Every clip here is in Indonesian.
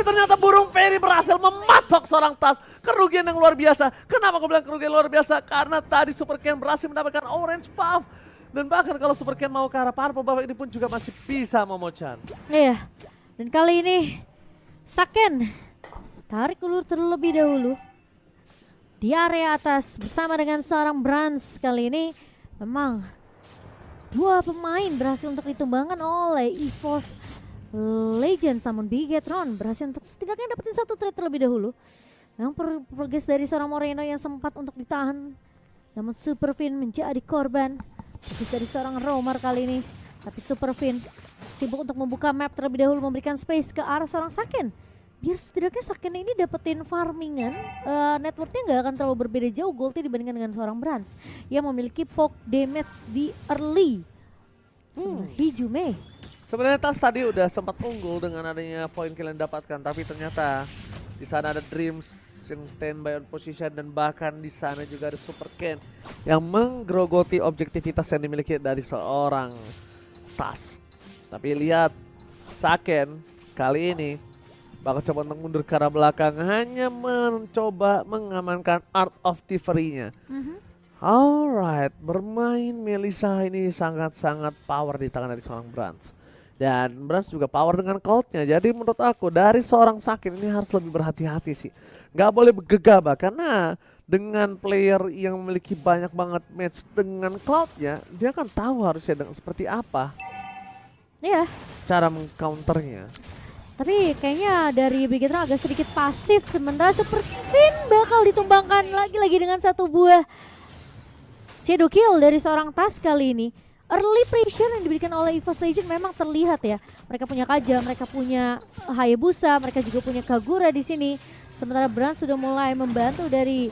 ternyata burung Fairy berhasil mematok seorang Tas. Kerugian yang luar biasa. Kenapa aku bilang kerugian luar biasa? Karena tadi Super Ken berhasil mendapatkan orange buff. Dan bahkan kalau Super Ken mau ke arah purple buff ini pun juga masih bisa Momo-chan. Iya. Dan kali ini Saken tarik ulur terlebih dahulu di area atas bersama dengan seorang Brans. Kali ini memang dua pemain berhasil untuk ditumbangkan oleh EVOS Legends, namun Bigetron berhasil untuk setidaknya dapetin satu trade terlebih dahulu. Yang progres dari seorang Moreno yang sempat untuk ditahan, namun Superfin menjadi korban. Progres dari seorang Romer kali ini, tapi Superfin sibuk untuk membuka map terlebih dahulu, memberikan space ke arah seorang Saken. Biar setidaknya Saken ini dapetin farmingan, networknya nggak akan terlalu berbeda jauh goldnya dibandingkan dengan seorang Brans yang memiliki poke damage di early. Hijume. Sebenarnya Tas tadi udah sempat unggul dengan adanya poin kill yang dapatkan, tapi ternyata di sana ada Dreams yang standby on position dan bahkan di sana juga ada Super Ken yang menggerogoti objektivitas yang dimiliki dari seorang Tas. Tapi lihat Saken kali ini bakal coba untuk mundur ke arah belakang, hanya mencoba mengamankan Art of Thievery-nya. Alright, bermain Melissa ini sangat-sangat power di tangan dari seorang Brans. Dan Brans juga power dengan Colt-nya. Jadi menurut aku dari seorang Saken ini harus lebih berhati-hati sih. Nggak boleh gegabah karena dengan player yang memiliki banyak banget match dengan Cloud-nya, dia kan tahu harusnya dengan seperti apa cara mengcounternya. Tapi kayaknya dari Bigetron agak sedikit pasif, sementara Superfin bakal ditumbangkan lagi-lagi dengan satu buah shadow kill dari seorang Tas kali ini. Early pressure yang diberikan oleh EVOS Legends memang terlihat ya. Mereka punya Kaja, mereka punya Hayabusa, mereka juga punya Kagura di sini. Sementara Brand sudah mulai membantu dari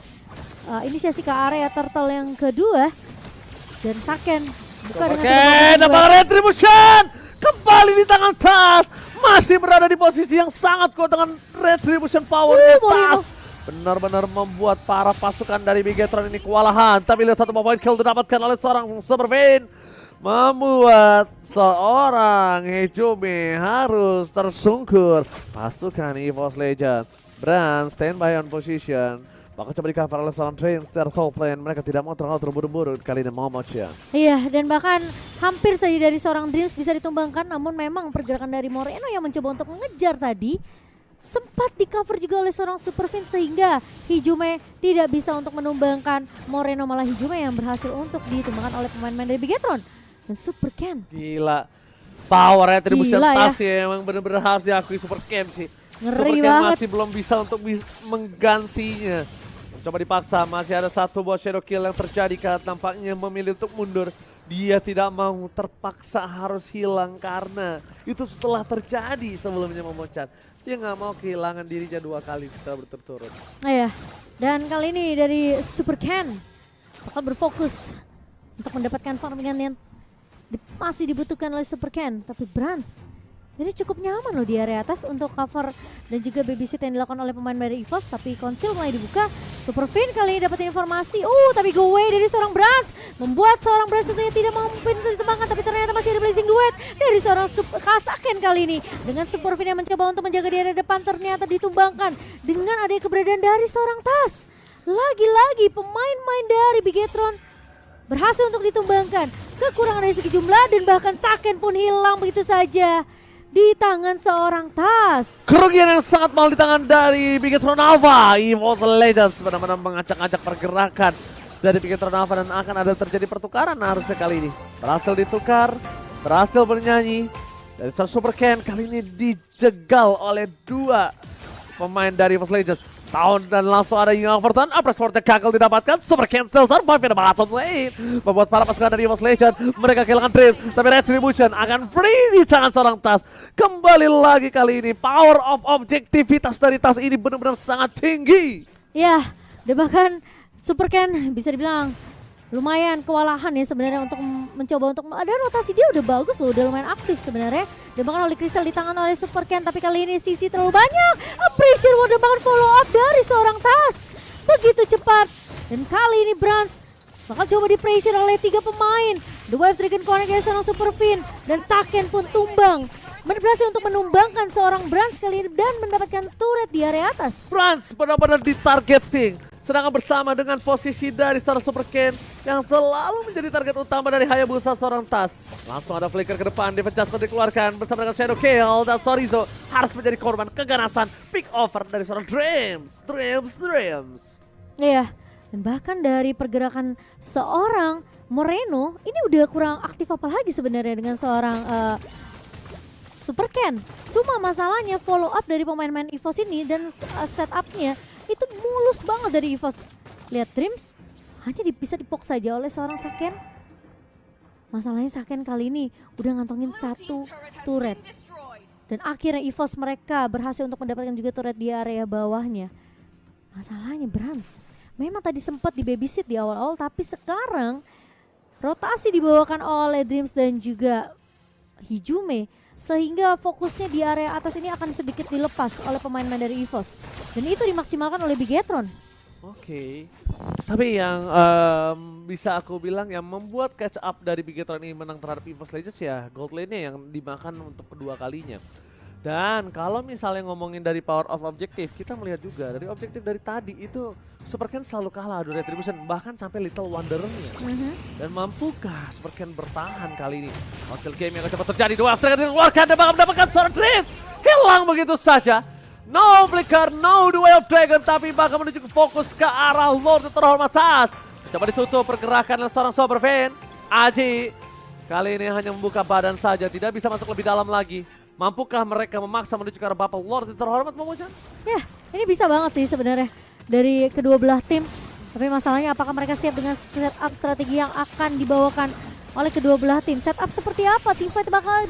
inisiasi ke area turtle yang kedua. Dan Saken buka dengan dapat retribution kembali di tangan Tas. Masih berada di posisi yang sangat kuat dengan retribution power-nya Tas. Benar-benar membuat para pasukan dari Bigetron ini kewalahan. Tapi lihat satu poin kill didapatkan oleh seorang Superfin, membuat seorang Hijume harus tersungkur. Pasukan EVOS Legends, Brand standby on position. Bakal coba di cover oleh seorang Dreams dari top lane. Mereka tidak mau terlalu terburu-buru kali ini Momo-chan. Iya, dan bahkan hampir saja dari seorang Dreams bisa ditumbangkan. Namun memang pergerakan dari Moreno yang mencoba untuk mengejar tadi sempat di cover juga oleh seorang Superfin, sehingga Hijume tidak bisa untuk menumbangkan Moreno. Malah Hijume yang berhasil untuk ditumbangkan oleh pemain-pemain dari Bigetron. Dan Super Ken, gila, power retribution Tas ya. emang bener-bener harus diakui Super Ken sih. Ngeri Super Ken banget. masih belum bisa untuk menggantinya. Coba dipaksa, masih ada satu buah shadow kill yang terjadi karena tampaknya memilih untuk mundur. Dia tidak mau, terpaksa harus hilang karena itu setelah terjadi sebelumnya Momo-chan. Dia nggak mau kehilangan dirinya dua kali secara berturut-turut. Iya, dan kali ini dari Super Ken bakal berfokus untuk mendapatkan farmingan yang masih dibutuhkan oleh Super Ken. Tapi Brans ini cukup nyaman loh di area atas untuk cover dan juga babysit yang dilakukan oleh pemain dari EVOS. Tapi konsil mulai dibuka. Superfin kali ini dapat informasi. Tapi go away dari seorang Brans membuat seorang Brans tentunya tidak mampu untuk ditembangkan. Tapi ternyata masih ada blazing duet dari seorang Saken kali ini. Dengan Superfin yang mencoba untuk menjaga di area depan, ternyata ditumbangkan dengan adanya keberadaan dari seorang Tas. Lagi-lagi pemain-pemain dari Bigetron berhasil untuk ditumbangkan. Kekurangan dari segi jumlah dan bahkan Saken pun hilang begitu saja di tangan seorang Tas. Kerugian yang sangat mahal di tangan dari Bigetron Alpha. EVOS Legends benar-benar mengacak-acak pergerakan dari Bigetron Alpha dan akan ada terjadi pertukaran harusnya kali ini. Berhasil ditukar, berhasil bernyanyi. Dari Super Ken kali ini dijegal oleh dua pemain dari EVOS Legends. Dan langsung ada Young Overton, Upper Sword gagal didapatkan. Super Ken still survive in the bottom lane, membuat para pasukan dari EVOS Legends mereka kehilangan Dream. Tapi Retribution akan free di tangan seorang Tas. Kembali lagi kali ini power of objektivitas dari Tas ini benar-benar sangat tinggi. Ya, dan bahkan Super Ken bisa dibilang lumayan kewalahan ya sebenarnya untuk mencoba untuk ada rotasi. Dia udah bagus loh, udah lumayan aktif sebenarnya. Dan bahkan oleh Crystal di tangan oleh Super Ken, tapi kali ini sisi terlalu banyak. Pressure dan bahkan follow up dari seorang Tas begitu cepat. Dan kali ini Brans bakal coba di pressure oleh tiga pemain. The Wave Dragon Connect dari seorang Superfin dan Saken pun tumbang. berhasil untuk menumbangkan seorang Brans kali ini dan mendapatkan turret di area atas. Franz benar-benar ditargeting. Sedangkan bersama dengan posisi dari seorang Super Ken yang selalu menjadi target utama dari Hayabusa seorang Tas. Langsung ada flicker ke depan, defense adjustment dikeluarkan bersama dengan Shadow Kill dan Sorizo harus menjadi korban keganasan pick over dari seorang Dreams. Iya, dan bahkan dari pergerakan seorang Moreno ini udah kurang aktif apa lagi sebenarnya dengan seorang Super Ken. Cuma masalahnya follow up dari pemain-pemain EVOS ini dan setupnya itu mulus banget dari EVOS. Lihat Dreams hanya bisa dipok saja oleh seorang Saken. Masalahnya Saken kali ini udah ngantongin satu turret. Dan akhirnya EVOS mereka berhasil untuk mendapatkan juga turret di area bawahnya. Masalahnya Brans memang tadi sempat di babysit di awal-awal, tapi sekarang rotasi dibawakan oleh Dreams dan juga Hijume, sehingga fokusnya di area atas ini akan sedikit dilepas oleh pemain-pemain dari EVOS. Dan itu dimaksimalkan oleh Bigetron. Oke. Tapi yang bisa aku bilang yang membuat catch up dari Bigetron ini menang terhadap EVOS Legends ya gold lane-nya yang dimakan untuk kedua kalinya. Dan kalau misalnya ngomongin dari power of objective, kita melihat juga dari objektif dari tadi itu Super Ken selalu kalah adu retribution, bahkan sampai Little Wanderer-nya. Dan mampukah Super Ken bertahan kali ini? Hasil game yang cepat terjadi, dua after dikeluarkan dan bakal mendapatkan seorang Dreams. Hilang begitu saja. No flicker, no duel dragon, tapi bakal menuju ke fokus ke arah Lord terhormat Tas. Coba ditutup pergerakan oleh seorang Super Fan. Aji kali ini hanya membuka badan saja, tidak bisa masuk lebih dalam lagi. Mampukah mereka memaksa menuju ke arah Bapak Lord yang terhormat, Momocan? Ya, ini bisa banget sih sebenarnya dari kedua belah tim. Tapi masalahnya apakah mereka siap dengan setup strategi yang akan dibawakan oleh kedua belah tim? Setup seperti apa? Teamfight bakal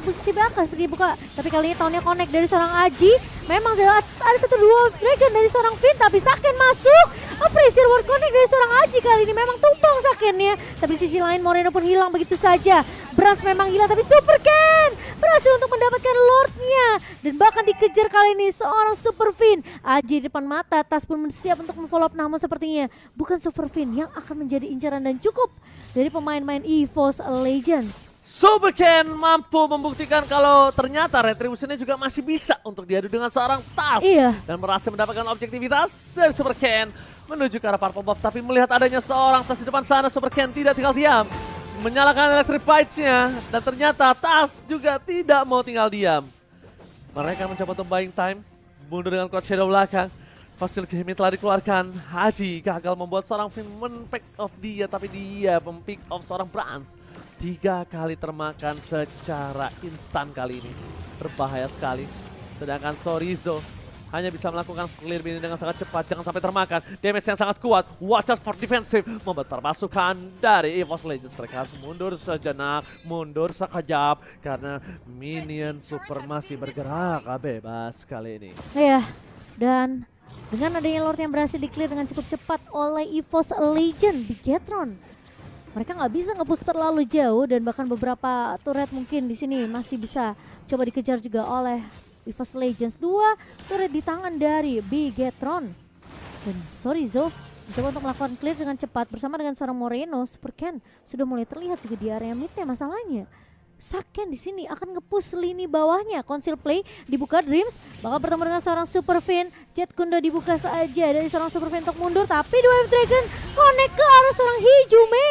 dibuka. Tapi kali ini tahunnya connect dari seorang Aji. Memang ada satu duo dragon dari seorang Finn, tapi Saken masuk. Appreciate word connect dari seorang Aji kali ini memang tumpang Sakennya. Tapi di sisi lain Moreno pun hilang begitu saja. Brans memang hilang, tapi Super Ken berhasil untuk mendapatkan Lordnya. Dan bahkan dikejar kali ini seorang Super Finn. Aji di depan mata, Tas pun siap untuk memfollow up, namun sepertinya bukan Super Finn yang akan menjadi incaran dan cukup dari pemain-pemain EVOS Legends. Super Ken mampu membuktikan kalau ternyata retributionnya juga masih bisa untuk diadu dengan seorang Tas. Iya. Dan berhasil mendapatkan objektivitas dari Super Ken menuju ke arah Purple Buff. Tapi melihat adanya seorang Tas di depan sana, Super Ken tidak tinggal diam. Menyalakan electric bites-nya dan ternyata Tas juga tidak mau tinggal diam. Mereka mencoba untuk buying time, mundur dengan Cloud Shadow belakang. Fosil game telah dikeluarkan. Haji gagal membuat seorang Finn men-pick off dia, tapi dia mem-pick off seorang Brans. 3 kali termakan secara instan kali ini. Berbahaya sekali. Sedangkan Sorizo hanya bisa melakukan clear bin dengan sangat cepat, jangan sampai termakan. Damage yang sangat kuat, watch out for defensive, membuat pasukan dari EVOS Legends. Mereka harus mundur sejenak, mundur sekejap, karena minion super masih bergerak bebas kali ini. Iya, dan dengan adanya Lord yang berhasil di-clear dengan cukup cepat oleh EVOS Legends, Bigetron, mereka nggak bisa nge-push terlalu jauh dan bahkan beberapa turret mungkin di sini masih bisa coba dikejar juga oleh EVOS Legends. 2 turret di tangan dari Bigetron. Dan Sorizo mencoba untuk melakukan clear dengan cepat bersama dengan seorang Moreno. Super Ken sudah mulai terlihat juga di area midnya. Masalahnya Saken di sini akan nge-push lini bawahnya. Conceal play dibuka, Dreams bakal bertemu dengan seorang Super Finn. Jet Kundo dibuka saja dari seorang Super Finn untuk mundur, tapi Duel Dragon connect ke arah seorang Hijume.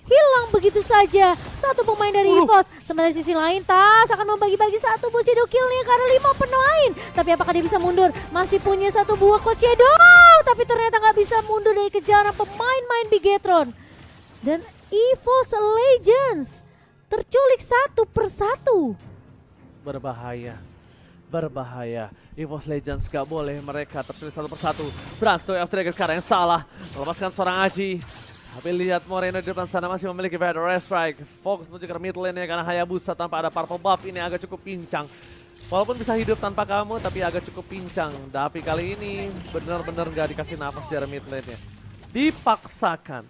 Hilang begitu saja satu pemain dari EVOS. Sementara di sisi lain Tas akan membagi-bagi satu buah Shadow Kill-nya karena 5 pemain. Tapi apakah dia bisa mundur? Masih punya satu buah Coach Shadow, tapi ternyata nggak bisa mundur dari kejaran pemain-main Bigetron. Dan EVOS Legends terculik satu persatu. Berbahaya. Berbahaya. EVOS Legends gak boleh mereka terculik satu persatu. Brans tuh after karena yang salah. Melepaskan seorang Aji. Tapi lihat Moreno di depan sana masih memiliki Vader Strike. Fokus menuju ke mid lane-nya karena Hayabusa tanpa ada Purple Buff ini agak cukup pincang. Walaupun bisa hidup tanpa kamu tapi agak cukup pincang. Tapi kali ini benar-benar gak dikasih nafas dari mid lane-nya. Dipaksakan,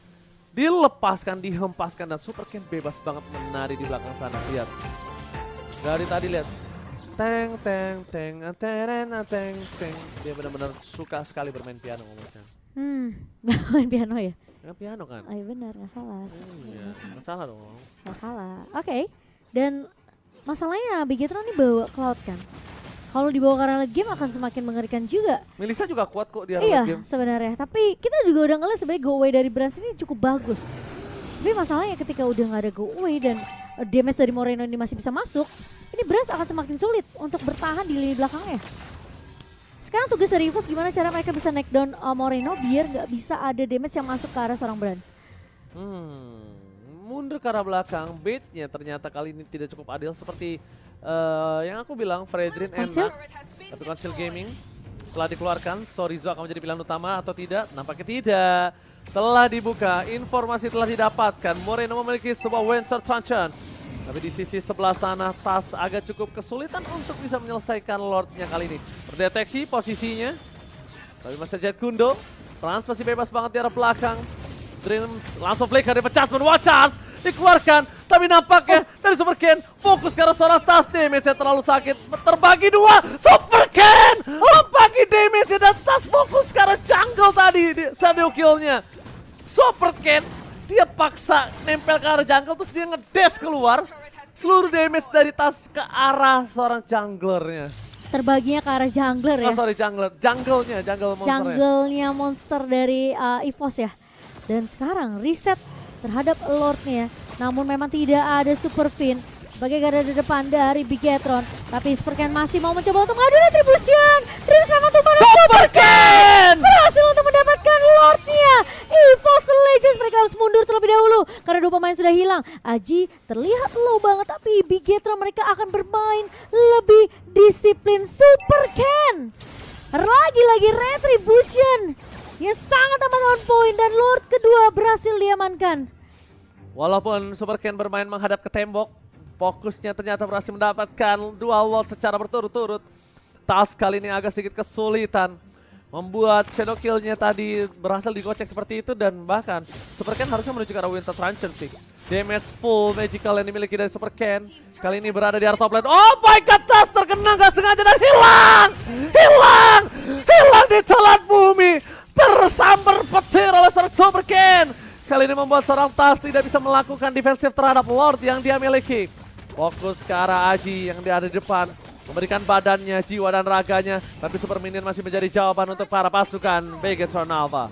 dilepaskan, dihempaskan dan Super Ken bebas banget menari di belakang sana. Lihat. Dari tadi lihat. Teng teng teng teng teng teng. Dia benar-benar suka sekali bermain piano ngomongnya. Main piano ya? Piano kan? Oh iya benar, nggak salah. Iya, nggak salah dong. Nggak salah. Oke. Dan masalahnya Bigetron ini bawa Cloud kan. Kalau dibawa ke arena game akan semakin mengerikan juga. Melissa juga kuat kok di arena Iya game. sebenarnya, tapi kita juga udah ngeliat sebenarnya go away dari Brands ini cukup bagus. Tapi masalahnya ketika udah nggak ada go away dan damage dari Moreno ini masih bisa masuk, ini Brands akan semakin sulit untuk bertahan di lini belakangnya. Sekarang tugas dari EVOS gimana cara mereka bisa naik down Moreno biar nggak bisa ada damage yang masuk ke arah seorang Brands. Mundur ke arah belakang, baitnya ternyata kali ini tidak cukup adil seperti yang aku bilang, Fredrin Conceal? enak. Tapi Conceal Gaming telah dikeluarkan, Sorizo akan menjadi pilihan utama atau tidak? Nampaknya tidak. Telah dibuka, informasi telah didapatkan, Moreno memiliki sebuah Winter Truncheon. Tapi di sisi sebelah sana, Tas agak cukup kesulitan untuk bisa menyelesaikan Lordnya kali ini. Terdeteksi posisinya, tapi masih Jet Kundo, Trans masih bebas banget di arah belakang. Dreams langsung flicker dari Chasman, Wachas dikeluarkan, tapi nampaknya dari Super Ken fokus ke arah seorang Tas, damage-nya terlalu sakit, terbagi dua, Super Ken membagi damage-nya dan Tas fokus ke arah jungle tadi di shadow kill-nya. Super Ken dia paksa nempel ke arah jungle terus dia ngedash keluar, seluruh damage dari Tas ke arah seorang junglernya. Terbaginya ke arah jungler ya. Oh sorry jungle-nya, jungle monsternya. Jungle-nya monster dari EVOS ya. Dan sekarang reset terhadap Lordnya, namun memang tidak ada Super Fin sebagai garda depan dari Bigetron. Tapi Superken masih mau mencoba untuk mengadu retribution. Dreams memang tumpah Superken berhasil untuk mendapatkan Lordnya. EVOS Legends mereka harus mundur terlebih dahulu karena dua pemain sudah hilang. Aji terlihat low banget tapi Bigetron mereka akan bermain lebih disiplin. Superken lagi-lagi retribution yang sangat amat on point dan Lord kedua berhasil diamankan. Walaupun Super Ken bermain menghadap ke tembok, fokusnya ternyata berhasil mendapatkan dua Lord secara berturut-turut. Tas kali ini agak sedikit kesulitan membuat shadow kill-nya tadi berhasil digocek seperti itu dan bahkan Super Ken harusnya menuju ke arah Winter Truncheon sih. Damage full magical yang dimiliki dari Super Ken. Kali ini berada di area top lane. Oh my god, Tas terkena gak sengaja dan hilang di telan bumi. Tersambar petir oleh seorang Super Ken. Kali ini membuat seorang Tas tidak bisa melakukan defensif terhadap Lord yang dia miliki. Fokus ke arah Aji yang dia ada di depan. Memberikan badannya, jiwa dan raganya. Tapi Super Minion masih menjadi jawaban untuk para pasukan Bigetron Alpha.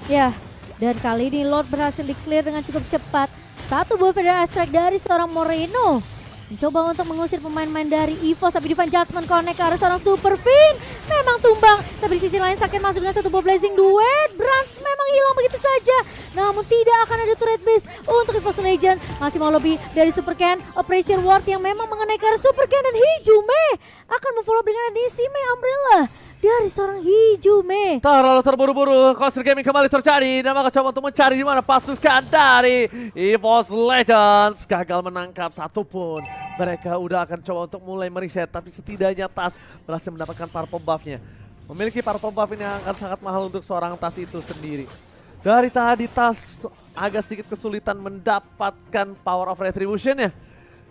Ya, dan kali ini Lord berhasil di-clear dengan cukup cepat. Satu buah Feather Strike dari seorang Moreno. Mencoba untuk mengusir pemain-pemain dari EVOS, tapi Divine Judgment connect ke arah seorang Super Fin. Memang tumbang, tapi di sisi lain Saken masuk dengan satu buah Blazing Duet. Brands memang hilang begitu saja. Namun tidak akan ada turret base untuk EVOS Legend. Masih mau lebih dari Super Ken. Operation Ward yang memang mengenai ke arah Super Ken dan Hijume akan memfollow dengan Nisime Umbrella dari seorang Hijume. Terlalu terburu-buru, Conceal Gaming kembali terjadi dan maka coba untuk mencari di mana pasukan dari EVOS Legends gagal menangkap satupun. Mereka udah akan coba untuk mulai mereset, tapi setidaknya Tas berhasil mendapatkan purple buff-nya. Memiliki purple buff ini akan sangat mahal untuk seorang Tas itu sendiri. Dari tadi Tas agak sedikit kesulitan mendapatkan power of retribution-nya.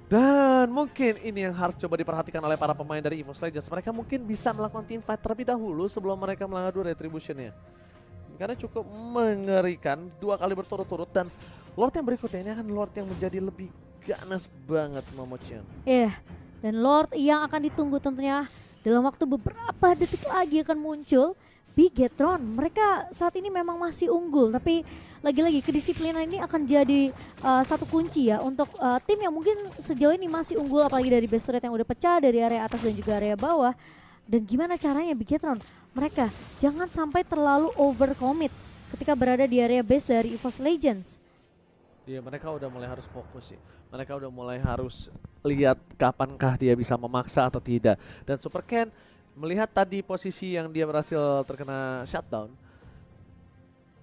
Dan mungkin ini yang harus coba diperhatikan oleh para pemain dari EVOS Legends. Mereka mungkin bisa melakukan team fight terlebih dahulu sebelum mereka mengadu retribution-nya. Karena cukup mengerikan, 2 kali berturut-turut dan Lord yang berikutnya ini akan Lord yang menjadi lebih ganas banget Momochan. Iya, dan Lord yang akan ditunggu tentunya dalam waktu beberapa detik lagi akan muncul. Bigetron, mereka saat ini memang masih unggul, tapi lagi-lagi kedisiplinan ini akan jadi satu kunci ya untuk tim yang mungkin sejauh ini masih unggul, apalagi dari base turret yang udah pecah dari area atas dan juga area bawah. Dan gimana caranya Bigetron, mereka jangan sampai terlalu overcommit ketika berada di area base dari EVOS Legends. Iya, mereka udah mulai harus fokus sih. Mereka udah mulai harus lihat kapankah dia bisa memaksa atau tidak. Dan Super Ken melihat tadi posisi yang dia berhasil terkena shutdown,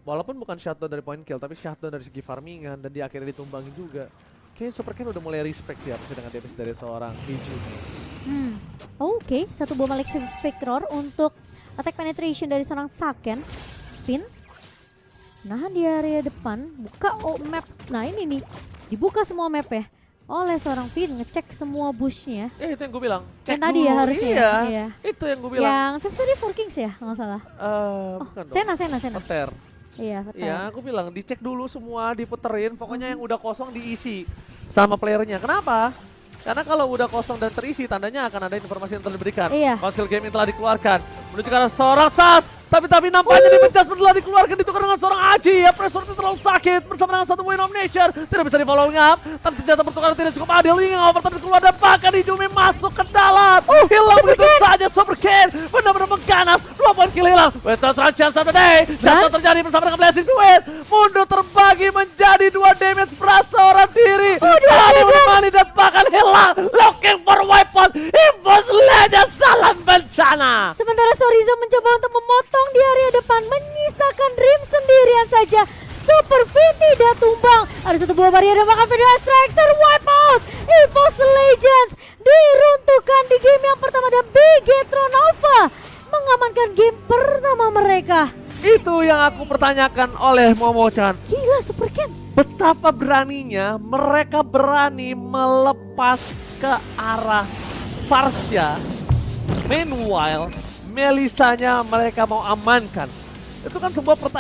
walaupun bukan shutdown dari point kill, tapi shutdown dari segi farmingan dan dia akhirnya ditumbangi juga. Kayaknya Super Ken udah mulai respect sih harusnya dengan damage dari seorang Hijume. Oke, satu buah Malefic Roar untuk attack penetration dari seorang Saken. Fin nahan di area depan, buka map. Nah ini nih, dibuka semua map ya oleh seorang Fin, ngecek semua bushnya. Itu yang gue bilang. Yang tadi ya harusnya. Iya, itu yang gue bilang. Yang tadi 4 Kings ya, nggak salah. Bukan dong. Sena. Peter. Iya, betul. Iya, aku bilang dicek dulu semua, diputerin. Pokoknya yang udah kosong diisi sama playernya. Kenapa? Karena kalau udah kosong dan terisi, tandanya akan ada informasi yang telah diberikan. Iya. Konsil game yang telah dikeluarkan. Menuju ke arah seorang Tas. Tapi nampaknya dipecas telah dikeluarkan ditukar dengan seorang Aji. Ya, pressure itu terlalu sakit bersama dengan satu win of nature. Tidak bisa di following up. Tapi ternyata pertukaran tidak cukup adil. Ingin overturn keluar dan bahkan Hijumi masuk ke dalam. Hilang begitu saja Super Ken. Benar-benar mengganas. 2 poin kill hilang. Wentros chance of the day. Satu terjadi bersama dengan Blessing Duet. Mundur terbagi menjadi 2 damage perasa orang diri. Tadi menemani dan bahkan hilang. Looking for weapon. Evos Legends dalam bencana. Sementara Sorizo mencoba untuk memotong di area depan, menyisakan Dream sendirian saja. Super V tidak tumbang. Ada satu buah barrier dan bahkan Federal Strike terwipe out. EVOS Legends diruntuhkan di game yang pertama dan Bigetron Nova mengamankan game pertama mereka. Itu yang aku pertanyakan oleh Momo-chan. Gila Super Ken. Betapa beraninya mereka berani melepas ke arah Varsha. Meanwhile, Melisanya mereka mau amankan. Itu kan sebuah pertanyaan.